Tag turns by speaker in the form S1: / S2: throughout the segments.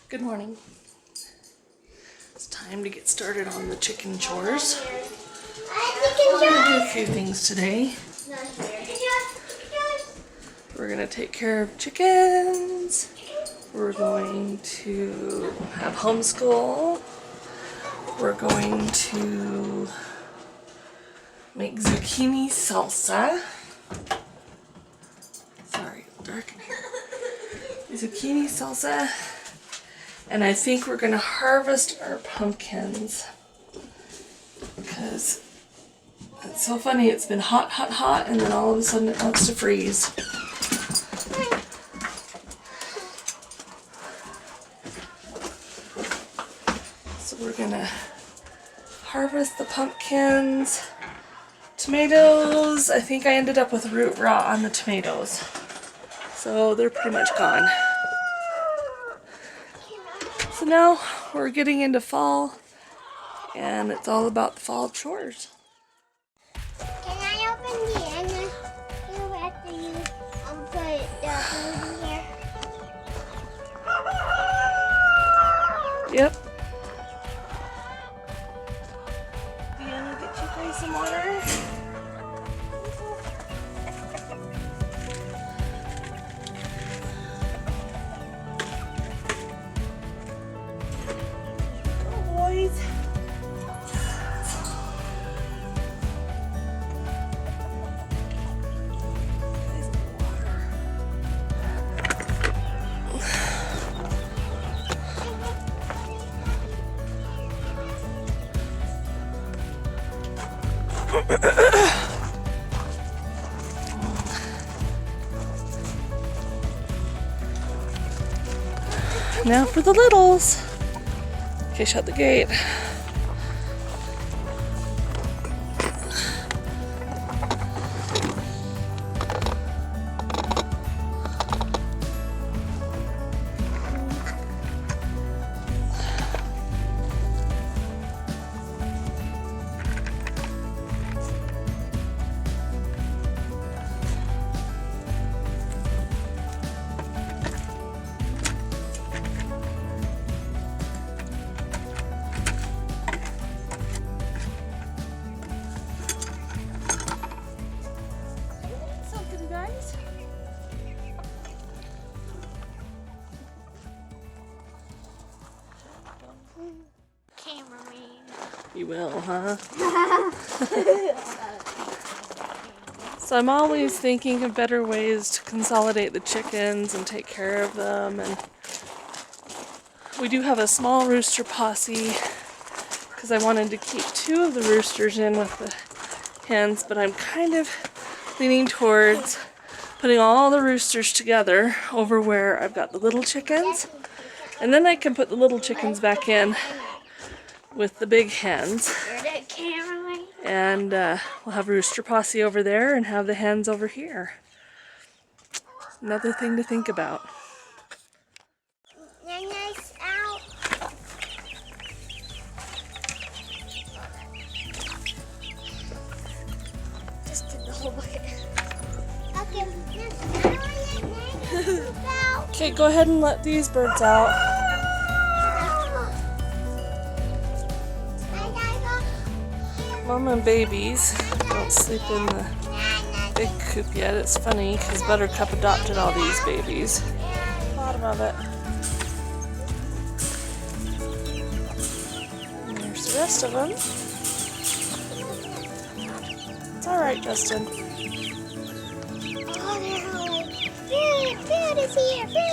S1: Good morning. It's time to get started on the chicken chores. We're going to do a few things today. We're going to take care of chickens. We're going to have homeschool. We're going to make zucchini salsa. Sorry, it's dark in here. Zucchini salsa. And I think we're going to harvest our pumpkins. Because it's so funny, it's been hot, hot, hot, and then all of a sudden it wants to freeze. So we're going to harvest the pumpkins. Tomatoes, I think I ended up with root rot on the tomatoes. So they're pretty much gone. So now we're getting into fall, and it's all about the fall chores.
S2: Can I open the end after you put the food in here?
S1: Yep. Deanna, get you guys some water. Now for the littles. Okay, shut the gate. You will, huh? So I'm always thinking of better ways to consolidate the chickens and take care of them. And we do have a small rooster posse because I wanted to keep 2 of the roosters in with the hens, but I'm kind of leaning towards putting all the roosters together over where I've got the little chickens. And then I can put the little chickens back in with the big hens, and we'll have rooster posse over there and have the hens over here. Another thing to think about.
S2: Nice out. Just did the whole bucket.
S1: Okay, go ahead and let these birds out. Mama and babies don't sleep in the big coop yet. It's funny because Buttercup adopted all these babies. Bottom of it. And there's the rest of them. It's alright, Justin.
S2: Oh, they're all like, food is here, food.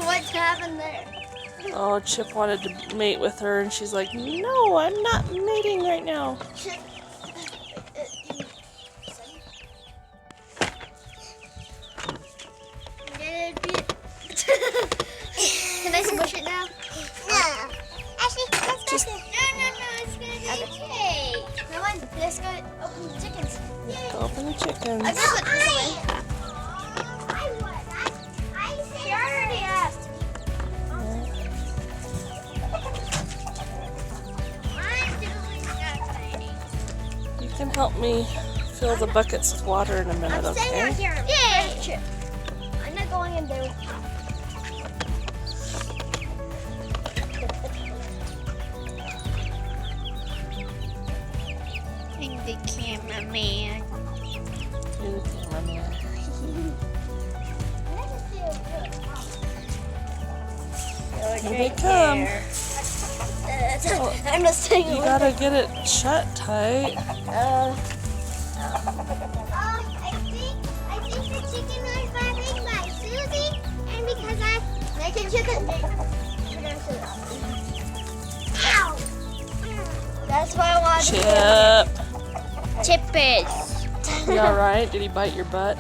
S2: What's happened there?
S1: Oh, Chip wanted to mate with her, and she's like, no, I'm not mating right now.
S2: Can I smush it now? No. Actually, let's go. No, it's gonna be okay. Come on, let's go open the chickens.
S1: Open the chickens.
S2: I gotta put this away. She already asked.
S1: help me fill the buckets with water in a minute,
S2: I'm staying out
S1: okay?
S2: here. Yay! Chip. I'm not going in there. I'm the cameraman.
S1: You're the cameraman. Here they come.
S2: I'm just staying
S1: You
S2: away.
S1: gotta get it shut tight.
S2: I think the chicken was made by Susie, and because I like the chicken. Ow! That's why I wanted
S1: Chip.
S2: Chip is.
S1: You alright? Did he bite your butt?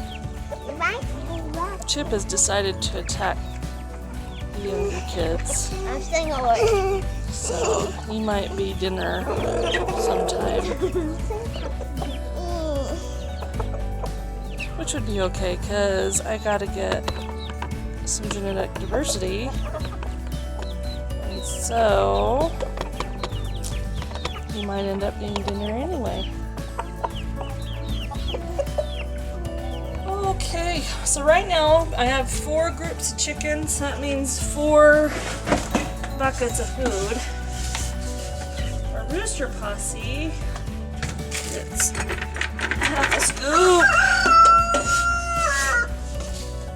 S2: Right?
S1: Chip has decided to attack the younger kids.
S2: I'm staying away.
S1: So he might be dinner sometime. Which would be okay, because I gotta get some genetic diversity. And so he might end up being dinner anyway. Okay, so right now I have 4 groups of chickens. That means 4 buckets of food. Our rooster posse gets half a scoop.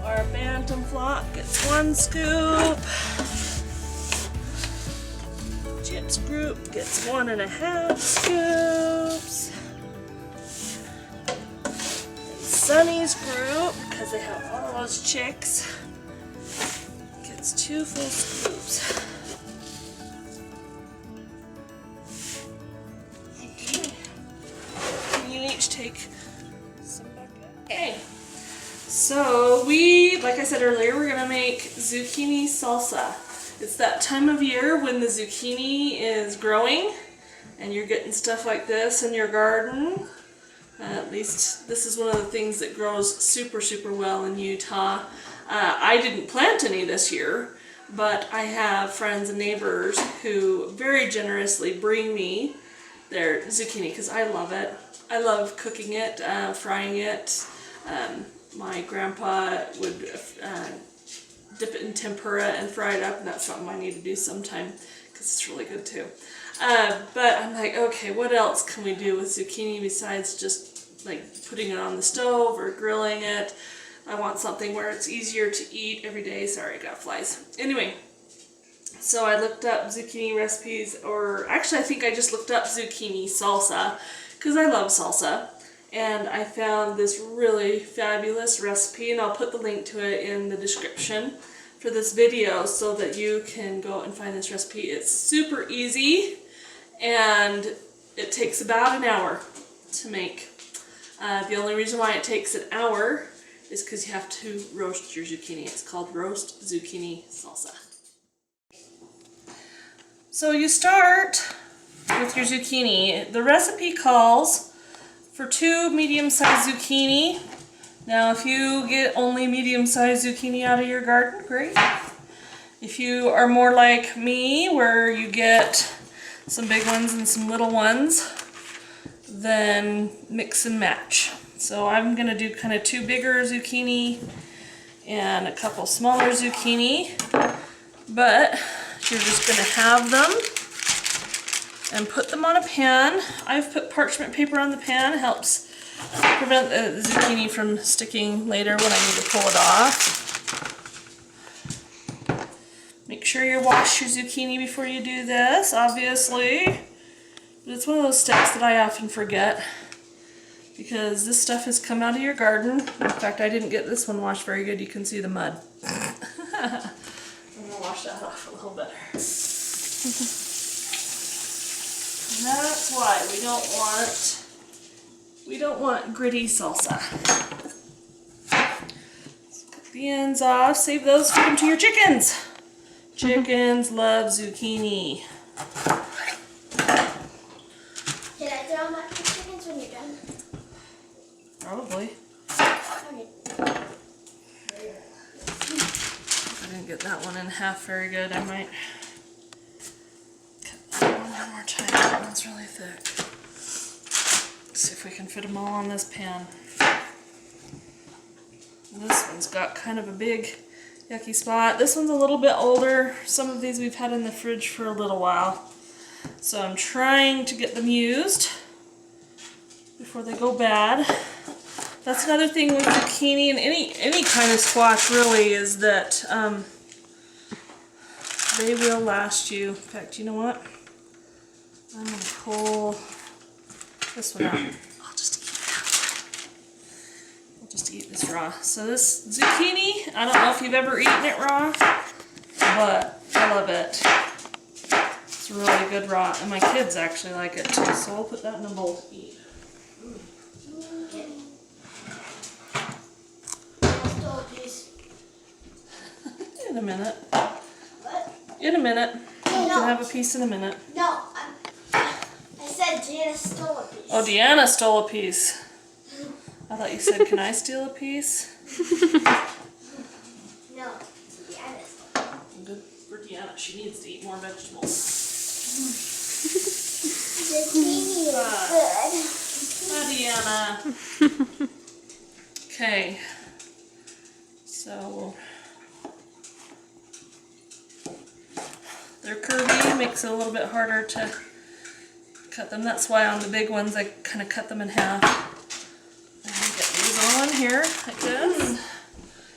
S1: Our bantam flock gets 1 scoop. Chip's group gets 1.5 scoops. Sunny's group, because they have all those chicks, gets 2 full scoops. Okay. And you each take some bucket. Okay. So like I said earlier, we're gonna make zucchini salsa. It's that time of year when the zucchini is growing and you're getting stuff like this in your garden. At least this is one of the things that grows super, super well in Utah. I didn't plant any this year, but I have friends and neighbors who very generously bring me their zucchini because I love it. I love cooking it, frying it. My grandpa would dip it in tempura and fry it up, and that's something I need to do sometime because it's really good too. But I'm like, okay, what else can we do with zucchini besides just like putting it on the stove or grilling it? I want something where it's easier to eat every day. Sorry, I got flies. Anyway, so I looked up zucchini recipes, or actually I think I just looked up zucchini salsa because I love salsa. And I found this really fabulous recipe, and I'll put the link to it in the description for this video so that you can go and find this recipe. It's super easy and it takes about an hour to make. The only reason why it takes an hour is because you have to roast your zucchini. It's called roast zucchini salsa. So you start with your zucchini. The recipe calls for 2 medium-sized zucchini. Now if you get only medium-sized zucchini out of your garden, great. If you are more like me, where you get some big ones and some little ones, then mix and match. So I'm gonna do kind of 2 bigger zucchini and a couple smaller zucchini, but you're just gonna have them and put them on a pan. I've put parchment paper on the pan. It helps prevent the zucchini from sticking later when I need to pull it off. Make sure you wash your zucchini before you do this, obviously. But it's one of those steps that I often forget because this stuff has come out of your garden. In fact, I didn't get this one washed very good. You can see the mud. I'm gonna wash that off a little better. And that's why we don't want gritty salsa. So cut the ends off, save those, feed them to your chickens. Chickens love zucchini.
S2: Did I throw them out to the chickens when you're done?
S1: Probably.
S2: Okay.
S1: I didn't get that one in half very good. I might cut that one more time. That one's really thick. see if we can fit them all on this pan. This one's got kind of a big yucky spot. This one's a little bit older. Some of these we've had in the fridge for a little while. So I'm trying to get them used before they go bad. That's another thing with zucchini and any kind of squash really is that they will last you. In fact, you know what? I'm going to pull this one out. I'll just eat it out. I'll just eat this raw. So this zucchini, I don't know if you've ever eaten it raw, but I love it. It's really good raw, and my kids actually like it too, so I'll put that in a bowl to eat. In a minute.
S2: What?
S1: In a minute. You
S2: No.
S1: can have a piece in a minute.
S2: No, I said Deanna stole a piece.
S1: Oh, Deanna stole a piece. I thought you said, can I steal a piece?
S2: No, Deanna stole it.
S1: Good for Deanna. She needs to eat more vegetables.
S2: Zucchini is good.
S1: Hi, Deanna. Okay. So they're curvy, makes it a little bit harder to cut them. That's why on the big ones I kind of cut them in half. And get these on here like this.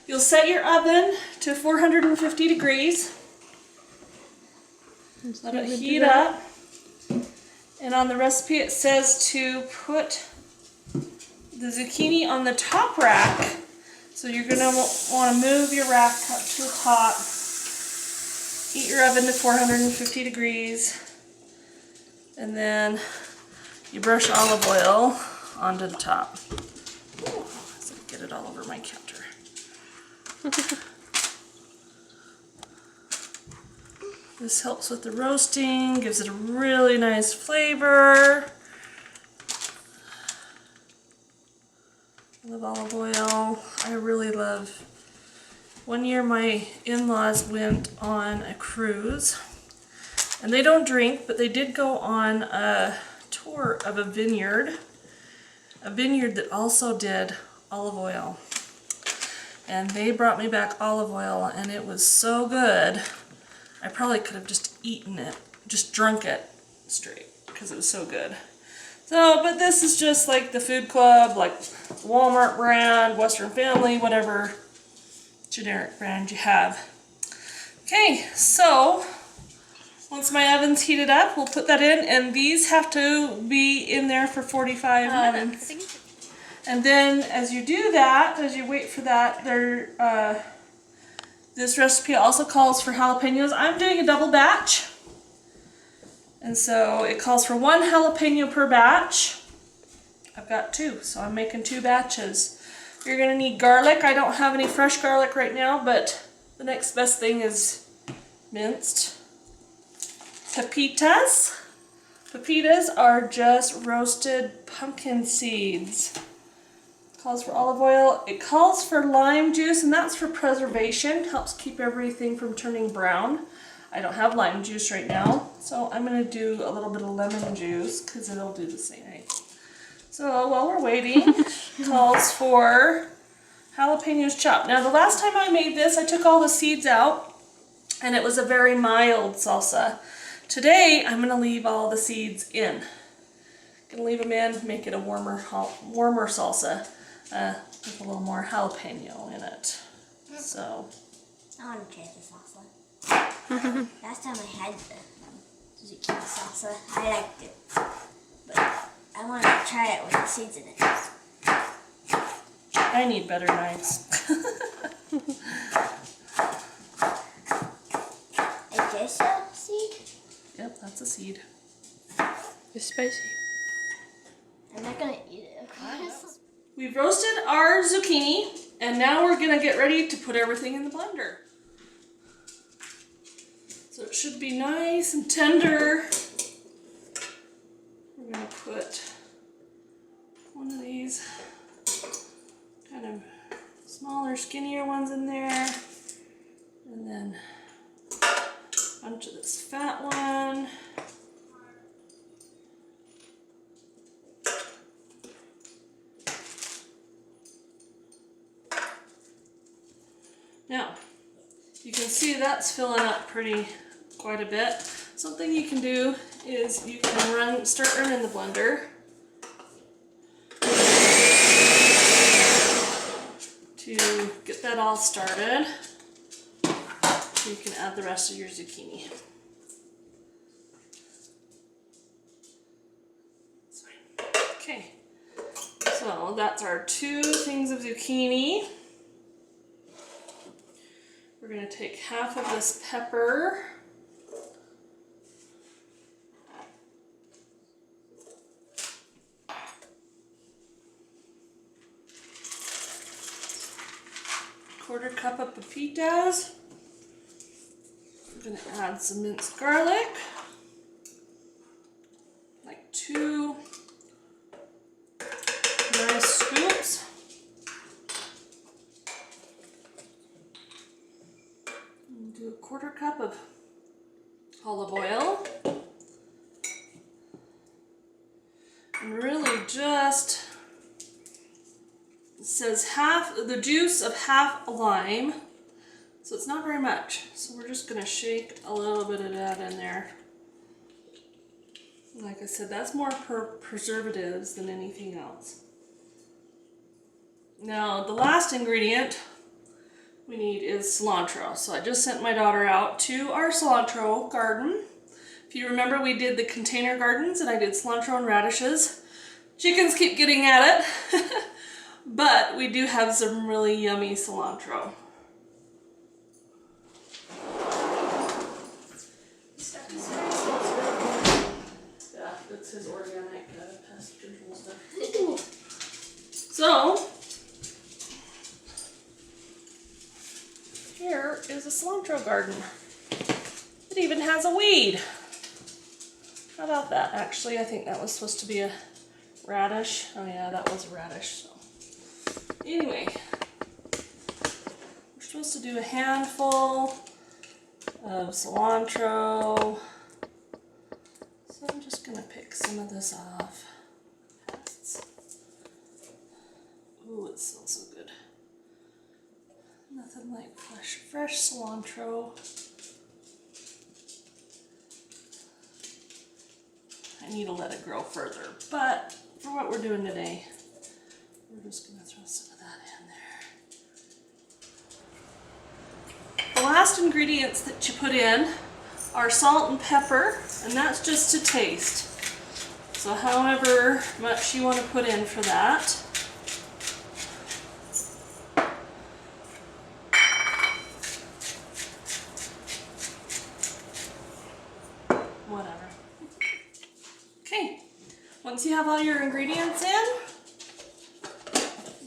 S1: You'll set your oven to 450 degrees. Let it heat up. And on the recipe it says to put the zucchini on the top rack. So you're going to want to move your rack up to the top. Heat your oven to 450 degrees. And then you brush olive oil onto the top. Ooh, so get it all over my counter. This helps with the roasting, gives it a really nice flavor. I love olive oil. I really love. One year my in-laws went on a cruise, and they don't drink, but they did go on a tour of a vineyard that also did olive oil. And they brought me back olive oil, and it was so good. I probably could have just eaten it, just drunk it straight, because it was so good. So, but this is just like the food club, like Walmart brand, Western Family, whatever generic brand you have. Okay, so once my oven's heated up, we'll put that in, and these have to be in there for 45 minutes. And then as you do that, as you wait for that, this recipe also calls for jalapenos. I'm doing a double batch. And so it calls for 1 jalapeno per batch. I've got 2, so I'm making 2 batches. You're gonna need garlic. I don't have any fresh garlic right now, but the next best thing is minced pepitas. Pepitas are just roasted pumpkin seeds. Calls for olive oil. It calls for lime juice, and that's for preservation. Helps keep everything from turning brown. I don't have lime juice right now, so I'm going to do a little bit of lemon juice because it'll do the same thing. So while we're waiting, calls for jalapenos chopped. Now the last time I made this, I took all the seeds out, and it was a very mild salsa. Today, I'm going to leave all the seeds in. Going to leave them in, make it a warmer salsa. With a little more jalapeno in it. So
S2: I want to try the salsa. Last time I had the zucchini salsa, I liked it. But I want to try it with the seeds in it.
S1: I need better knives.
S2: A geisha seed?
S1: Yep, that's a seed.
S3: It's spicy.
S2: I'm not going to eat it, of course.
S1: We've roasted our zucchini, and now we're going to get ready to put everything in the blender. So it should be nice and tender. We're going to put one of these kind of smaller, skinnier ones in there, and then a bunch of this fat one. You can see that's filling up quite a bit. Something you can do is you can start running the blender to get that all started. So you can add the rest of your zucchini. Okay, so that's our 2 things of zucchini. We're going to take half of this pepper. Quarter cup of pepitas. We're going to add some minced garlic. Like 2 nice scoops. And do a quarter cup of olive oil. And really just, it says the juice of half a lime. So it's not very much. So we're just gonna shake a little bit of that in there. Like I said, that's more preservatives than anything else. Now, the last ingredient we need is cilantro. So I just sent my daughter out to our cilantro garden. If you remember, we did the container gardens and I did cilantro and radishes. Chickens keep getting at it, but we do have some really yummy cilantro. Yeah, that's his organic pest control stuff. So, here is a cilantro garden. It even has a weed. How about that? Actually, I think that was supposed to be a radish. Oh yeah, that was a radish. So. Anyway, we're supposed to do a handful of cilantro. So I'm just gonna pick some of this off. Ooh, it smells so good. Nothing like fresh cilantro. I need to let it grow further, but for what we're doing today, we're just gonna throw some of that in there. The last ingredients that you put in are salt and pepper, and that's just to taste. So however much you want to put in for that. Whatever. Okay, once you have all your ingredients in,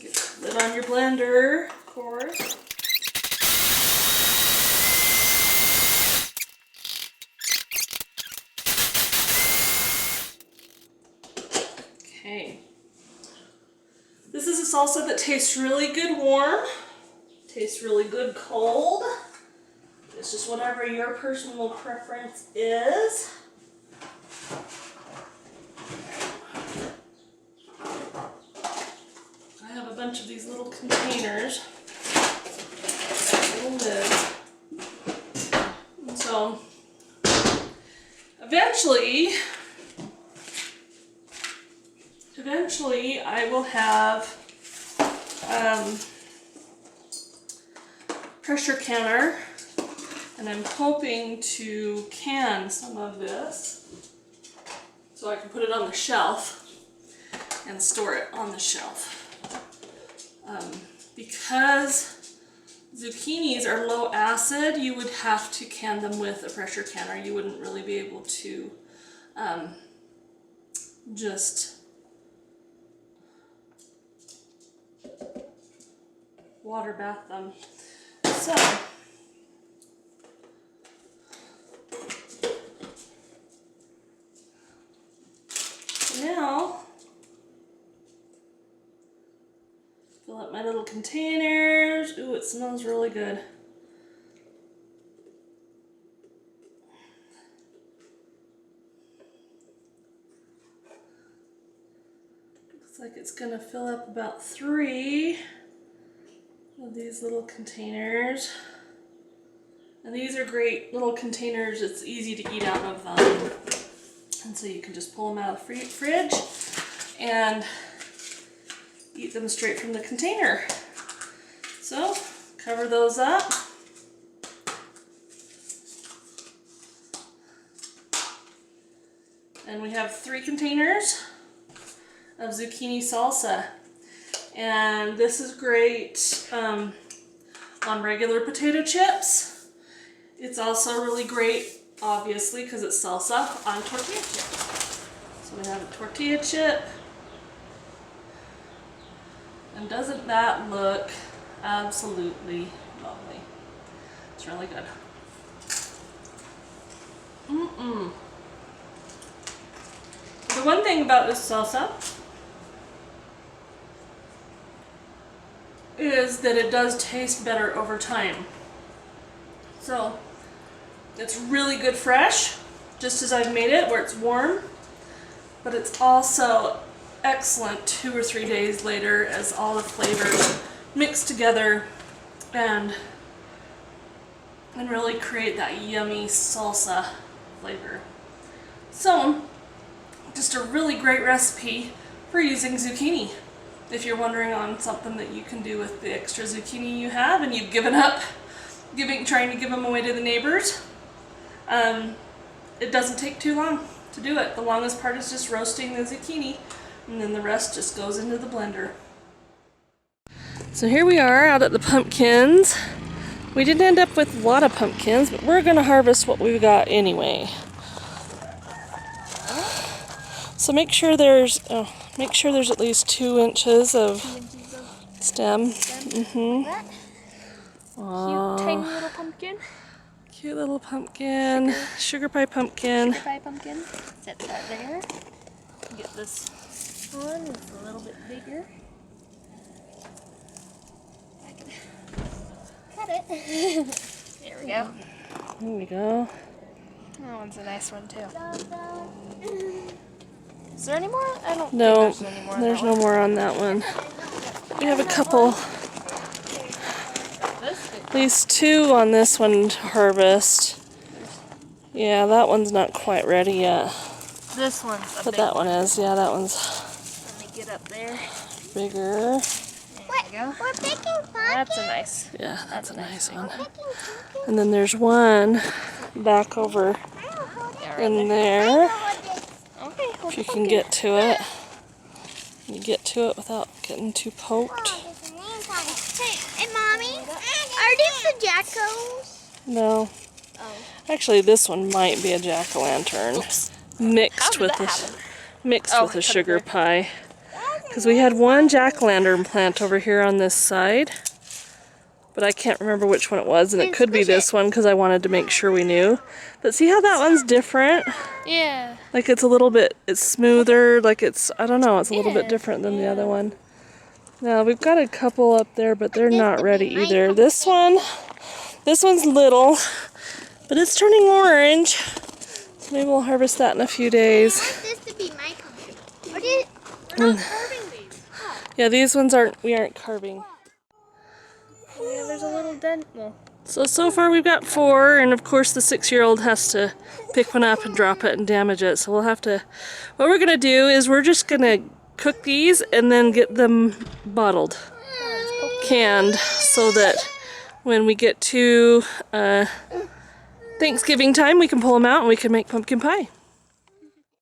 S1: get the lid on your blender, of course. Okay. This is a salsa that tastes really good warm, tastes really good cold. It's just whatever your personal preference is. I have a bunch of these little containers, little lids. And so eventually I will have pressure canner, and I'm hoping to can some of this so I can put it on the shelf and store it on the shelf. Because zucchinis are low acid, you would have to can them with a pressure canner. You wouldn't really be able to just water bath them. So now fill up my little containers. Ooh, it smells really good. Looks like it's gonna fill up about 3 of these little containers. And these are great little containers. It's easy to eat out of them. And so you can just pull them out of the fridge and eat them straight from the container. So cover those up. And we have 3 containers of zucchini salsa. And this is great on regular potato chips. It's also really great, obviously, because it's salsa on tortilla chips. So we have a tortilla chip. And doesn't that look absolutely lovely? It's really good. The one thing about this salsa is that it does taste better over time. So it's really good fresh, just as I've made it, where it's warm, but it's also excellent 2 or 3 days later as all the flavors mix together and really create that yummy salsa flavor. So, just a really great recipe for using zucchini. If you're wondering on something that you can do with the extra zucchini you have and you've given up trying to give them away to the neighbors, it doesn't take too long to do it. The longest part is just roasting the zucchini, and then the rest just goes into the blender. So here we are out at the pumpkins. We didn't end up with a lot of pumpkins, but we're gonna harvest what we've got anyway. So make sure there's at least 2 inches of stem.
S3: Cute, tiny little pumpkin.
S1: Cute little pumpkin. Sugar pie pumpkin.
S3: Sugar pie pumpkin. Set that there. Get this one. It's a little bit bigger. I can cut it. There we go.
S1: There we go.
S3: That one's a nice one too. Is there any more? I don't
S1: No,
S3: think there's any more.
S1: there's no more on that one. We have a couple, at least 2 on this one to harvest. Yeah, that one's not quite ready yet.
S3: This one's a
S1: But
S3: big
S1: that one is, yeah, that one's
S3: Let me get up there.
S1: bigger.
S3: There you go.
S2: We're picking pumpkins.
S3: That's a nice.
S1: Yeah, that's a nice one.
S2: Picking pumpkins.
S1: And then there's one back over in there.
S3: Okay. Hold
S1: If you
S3: the
S1: can
S3: pumpkin.
S1: get to it. You get to it without getting too poked.
S2: Hey, Mommy, are these the jackos?
S1: No.
S3: Oh.
S1: Actually, this one might be a jack-o'-lantern mixed
S3: How did
S1: with
S3: that
S1: this,
S3: happen?
S1: mixed
S3: Oh,
S1: with a
S3: cut it
S1: sugar
S3: there.
S1: pie. Because we had one jack-o'-lantern plant over here on this side, but I can't remember which one it was, and it could be this one because I wanted to make sure we knew. But see how that one's different?
S3: Yeah.
S1: Like it's a little bit, it's smoother, like it's, I don't know, it's a little bit
S3: Yeah,
S1: different than the other one. Now we've got a couple up there, but they're not ready either. This one's little, but it's turning orange. So maybe we'll harvest that in a few days.
S2: I want this to be my pumpkin. We're not carving these.
S1: Yeah, these ones we aren't carving.
S3: Yeah, there's a little dent. Well,
S1: So far we've got 4, and of course the 6-year-old has to pick one up and drop it and damage it. So we'll have to, what we're gonna do is we're just gonna cook these and then get them bottled, canned, so that when we get to Thanksgiving time we can pull them out and we can make pumpkin pie.